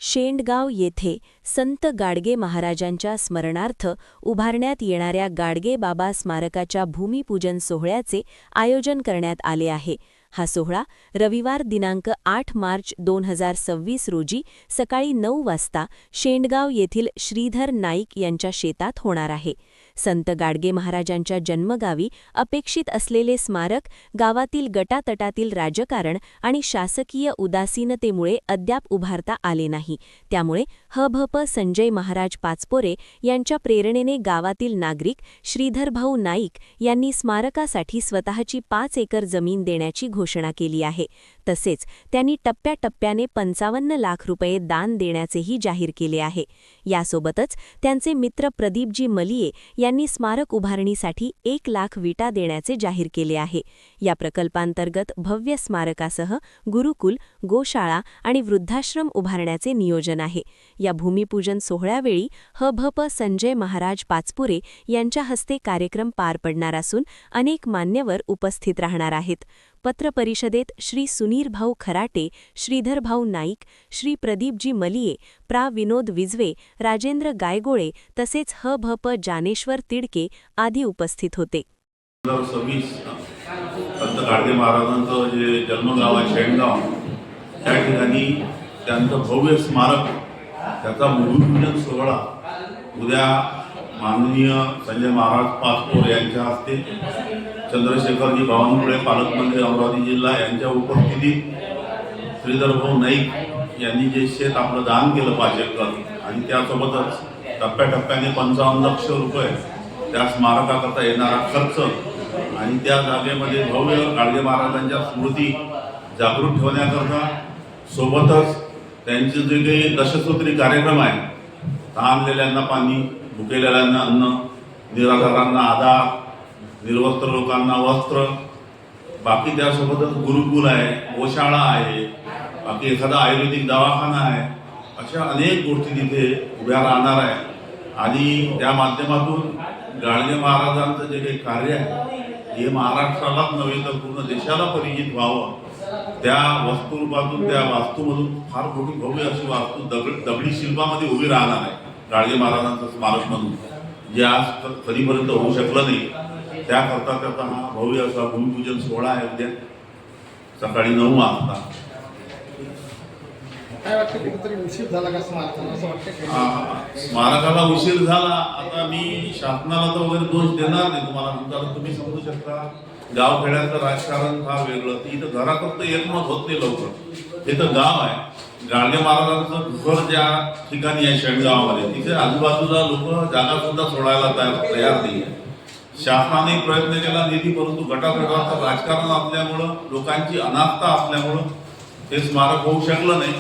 शेंडगाव येथे संत गाडगे महाराजांच्या स्मरणार्थ उभारण्यात येणाऱ्या गाडगे बाबा स्मारकाच्या भूमिपूजन सोहळ्याचे आयोजन करण्यात आले आहे। हा सोहळा रविवार दिनांक 8 मार्च 2026 रोजी सकाळी 9 वाजता शेंडगाव येथील श्रीधर नाईक यांच्या शेतात होणार आहे। संत गाडगे महाराजांच्या जन्मगावी अपेक्षित असलेले स्मारक गावातील गटातटातील राजकारण आणि शासकीय उदासीनतेमुळे अद्याप उभारता आले नाही। त्यामुळे हभप संजय महाराज पाचपोरे यांच्या प्रेरणेने गावातील नागरिक श्रीधरभाऊ नाईक यांनी स्मारकासाठी स्वतःची 5 एकर जमीन देण्याची घोषणा केली आहे। तसेच त्यांनी टप्प्याटप्प्याने 55 लाख रुपये दान देण्याचेही जाहीर केले आहे। यासोबतच त्यांचे मित्र प्रदीपजी मलिये यांनी स्मारक उभारणीसाठी 1 लाख विटा देण्याचे जाहीर केले आहे। या प्रकल्पांतर्गत भव्य स्मारकासह गुरुकुल, गोशाळा आणि वृद्धाश्रम उभारण्याचे नियोजन आहे। या भूमिपूजन सोहळ्यावेळी हभप संजय महाराज पाचपुरे यांच्या हस्ते कार्यक्रम पार पडणार असून अनेक मान्यवर उपस्थित राहणार आहेत। पत्रपरिषदेत श्री सुनीरभाऊ खराटे, श्रीधरभाऊ नाईक, श्री प्रदीपजी मलिये, प्रा विनोद विजवे, राजेंद्र गायगोळे तसेच हभप जानेश्वर तिडके आदी उपस्थित होते। 2026 संत गाडगे महाराजांचं जे जन्मगाव आहे शेंडगाव, त्या ठिकाणी त्यांचं भव्य स्मारक, त्याचा भूमिपूजन सोहळा उद्या माननीय संजय महाराज पाचपोरे यांच्या हस्ते, चंद्रशेखरजी बावनकुळे पालकमंत्री अमरावती जिल्हा यांच्या उपस्थितीत श्रीधरभाऊ नाईक यांनी जे शेत आपलं दान केलं 5 एकर आणि त्यासोबतच टप्प्याटप्प्याने 55 लाख रुपये त्या स्मारकाकरता येणारा खर्च आणि त्या जागेमध्ये भव्य गाडगे महाराजांच्या स्मृती जागृत ठेवण्याकरता, सोबतच त्यांचे जे काही दशसूत्री कार्यक्रम आहे, तहानलेल्यांना पाणी, भुकेलेल्यांना अन्न, निराधारांना आधार, निर्वस्त्र लोकांना वस्त्र, बाकी त्यासोबतच गुरुकुल आहे, गोशाळा आहे, बाकी एखादा आयुर्वेदिक दवाखाना आहे, अशा अनेक गोष्टी तिथे उभ्या राहणार आहे। आणि त्या माध्यमातून गाडगे महाराजांचं जे काही कार्य आहे हे महाराष्ट्रालाच नव्हे तर पूर्ण देशाला परिचित व्हावं, त्या वस्तुरूपातून, त्या वास्तूमधून फार मोठी भव्य अशी वास्तू दगडी शिल्पामध्ये उभी राहणार आहे गाडगे महाराजांचं स्मारक म्हणून, जे आज कधीपर्यंत होऊ शकलं नाही। त्याकरता त्याचा हा भव्य असा भूमिपूजन सोहळा आहे उद्या सकाळी 9 वाजता। काय वाटतं, कुठेतरी उशीर झाला का स्मारकाला, असं वाटतं? स्मारकाला उशीर झाला, आता मी शासनाला तर वगैरे दोष देणार नाही तुम्हाला, तुम्ही समजू शकता गावखेड्याचं राजकारण फार वेगळं, ती इथं घराकरता एकमत होत नाही लवकर। हे तर गाव आहे, गाडगे महाराजांचं घर ज्या ठिकाणी आहे शेंडगावामध्ये, तिथे आजूबाजूला लोक जागा सुद्धा सोडायला तयार नाही आहे। शासनाने प्रयत्न केला निधी, परंतु गटातटाचं राजकारण असल्यामुळं, लोकांची अनास्था असल्यामुळं ते स्मारक होऊ शकलं नाही।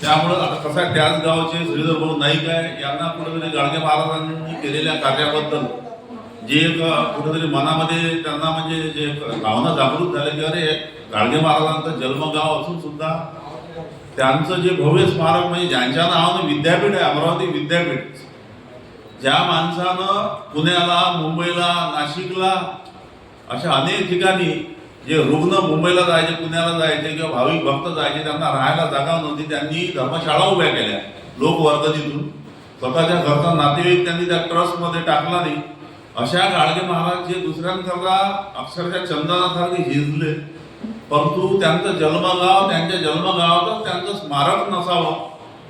त्यामुळं आता कसं आहे, त्याच गावचे श्रीधरभाऊ नाईक आहे, यांना कुठेतरी गाडगे महाराजांनी केलेल्या कार्याबद्दल जे कुठेतरी मनामध्ये त्यांना म्हणजे जे भावना जागृत झाल्या की अरे गाडगे महाराजांचं जन्मगाव असून सुद्धा त्यांचं जे भव्य स्मारक, म्हणजे ज्यांच्या नावानं विद्यापीठ आहे, अमरावती विद्यापीठ, ज्या माणसानं पुण्याला, मुंबईला, नाशिकला अशा अनेक ठिकाणी जे रुग्ण मुंबईला जायचे, पुण्याला जायचे किंवा भाविक भक्त जायचे, त्यांना राहायला जागा नव्हती, त्यांनी धर्मशाळा उभ्या केल्या लोकवर्गणीतून, स्वतःच्या घरचा नातेवाईक त्यांनी त्या ट्रस्टमध्ये टाकला नाही। अशा गाडगे महाराज जे दुसऱ्यांकरता अक्षरशः चंदनासारखे झिजले, परंतु त्यांचं जन्मगाव, त्यांच्या जन्मगावातच त्यांचं स्मारक नसावं,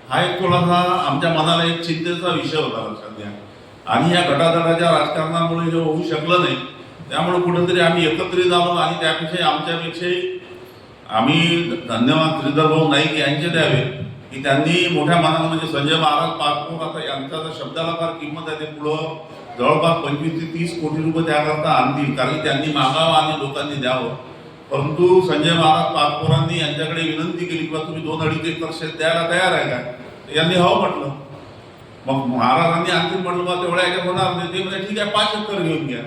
हा एक थोडासा आमच्या मनाला एक चिंतेचा विषय होता, लक्षात घ्या। आणि या गटातटाच्या राजकारणामुळे हे होऊ शकलं नाही, त्यामुळे कुठेतरी आम्ही एकत्रित आलो आणि त्यापेक्षा आमच्यापेक्षाही आम्ही धन्यवाद श्रीधरभाऊ नाईक यांचे द्यावे की त्यांनी मोठ्या मनानं, म्हणजे संजय महाराज पाचपोर आता यांच्या शब्दाला फार किंमत आहे, ते पुढं जवळपास 25 ते 30 कोटी रुपये त्याकरता आणतील, कारण त्यांनी मागावं आणि लोकांनी द्यावं। परंतु संजय महाराज पाचपोरांनी यांच्याकडे विनंती केली की तुम्ही 2-2.5 एकर शेत द्यायला तयार आहे का? यांनी हो म्हटलं। मग महाराजांनी आणखी म्हटलं बा तेवढ्या याच्यात होणार नाही, ते म्हणजे ठीक आहे 5 एकर घेऊन घ्या।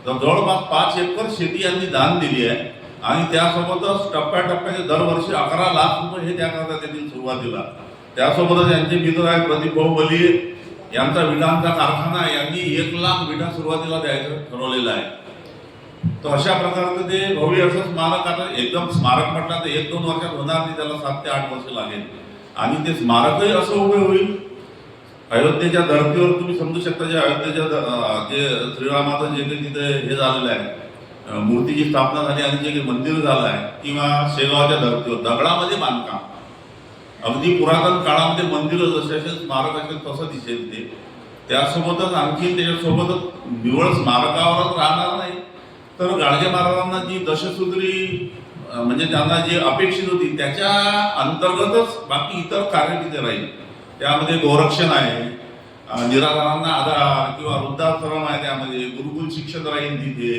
तर जवळपास 5 एकर शेती यांनी दान दिली आहे आणि त्यासोबतच टप्प्याटप्प्याने दरवर्षी 11 लाख रुपये हे त्याकरता देतील सुरुवातीला। त्यासोबतच यांचे मित्र आहेत प्रदीपभाऊ मलिये, यांचा विटांचा कारखाना, यांनी 1 लाख विटा सुरुवातीला द्यायचं ठरवलेलं आहे। तर अशा प्रकारचं ते भव्य असं स्मारक, आता एकदम स्मारक म्हटलं तर 1-2 वर्षात होणार नाही, त्याला 7 ते 8 वर्ष लागेल। आणि ते स्मारकही असं उभे होईल. अयोध्येच्या धर्तीवर तुम्ही समजू शकता, जे अयोध्येच्या जे श्रीरामाचं जे काही तिथे हे झालेलं आहे, मूर्तीची स्थापना झाली आणि जे काही मंदिर झालं आहे, किंवा शेगावच्या धर्तीवर दगडामध्ये बांधकाम, अगदी पुरातन काळामध्ये मंदिरं जसे असे स्मारक असेल तसं दिसेल ते. त्यासोबतच आणखी त्याच्यासोबतच निवळ स्मारकावरच राहणार नाही, तर गाडगे महाराजांना जी दशसूत्री म्हणजे त्यांना जी अपेक्षित होती त्याच्या अंतर्गतच बाकी इतर कार्य तिथे राहील. त्यामध्ये गोरक्षण आहे, निराधारांना आधार किंवा वृद्धाश्रम आहे, त्यामध्ये गुरुकुल शिक्षण राहील तिथे.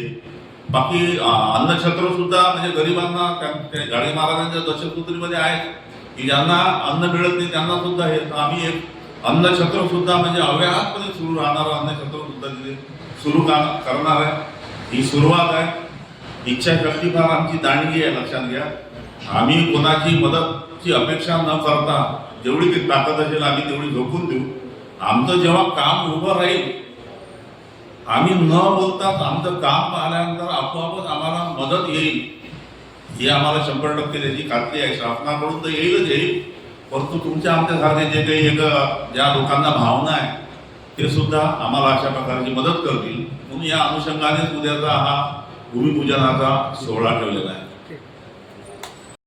बाकी अन्नछत्र सुद्धा म्हणजे गरिबांना गाडगे महाराजांच्या दशसूत्रीमध्ये आहेत की ज्यांना अन्न मिळत नाही त्यांना सुद्धा हे. आम्ही एक अन्नछत्र सुद्धा म्हणजे अव्याहतपणे सुरू राहणारं अन्नछत्र सुद्धा तिथे सुरू करणार आहे. ही सुरुवात आहे. इच्छाशक्ती फार आमची दांडगी आहे, लक्षात घ्या. आम्ही कोणाची मदतची अपेक्षा न करता जेवढी ती ताकद असेल आम्ही तेवढी झोकून देऊ. आमचं जेव्हा काम उभं राहील, आम्ही न बोलताच आमचं काम पाहिल्यानंतर आपोआपच आम्हाला मदत येईल, ही आम्हाला 100% त्याची खात्री आहे. शासनाकडून तर येईलच येईल, परंतु तुमच्या आमच्यासारखे जे काही ज्या लोकांना भावना आहे ते सुद्धा आम्हाला अशा प्रकारची मदत करतील. म्हणून या अनुषंगाने उद्याचा हा भूमिपूजनाचा सोहळा ठेवलेला आहे.